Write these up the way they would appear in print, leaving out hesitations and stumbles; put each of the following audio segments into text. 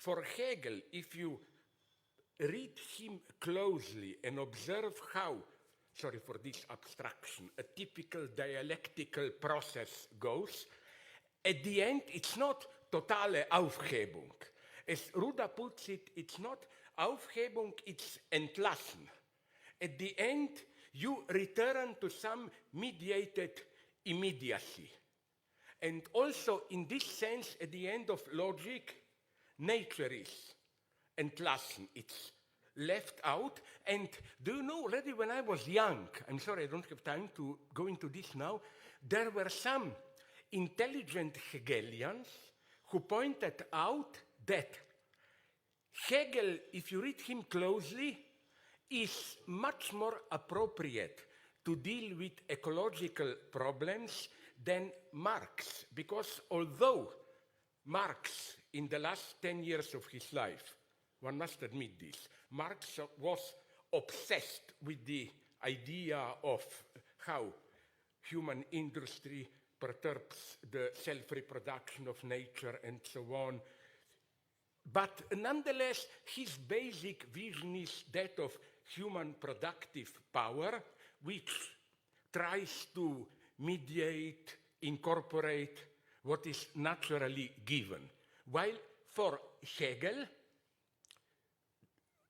for Hegel, if you read him closely and observe how, sorry for this abstraction, a typical dialectical process goes, at the end it's not totale Aufhebung. As Ruda puts it, it's not Aufhebung, it's Entlassen. At the end, you return to some mediated immediacy. And also, in this sense, at the end of logic, nature is Entlassen. It's left out. And do you know, already when I was young, I'm sorry, I don't have time to go into this now, there were some intelligent Hegelians who pointed out that Hegel, if you read him closely, is much more appropriate to deal with ecological problems than Marx, because although Marx, in the last 10 years of his life, one must admit this, Marx was obsessed with the idea of how human industry perturbs the self-reproduction of nature and so on. But nonetheless, his basic vision is that of human productive power, which tries to mediate, incorporate what is naturally given. While for Hegel,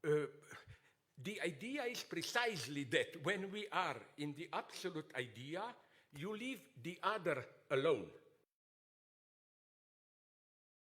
the idea is precisely that when we are in the absolute idea, you leave the other alone.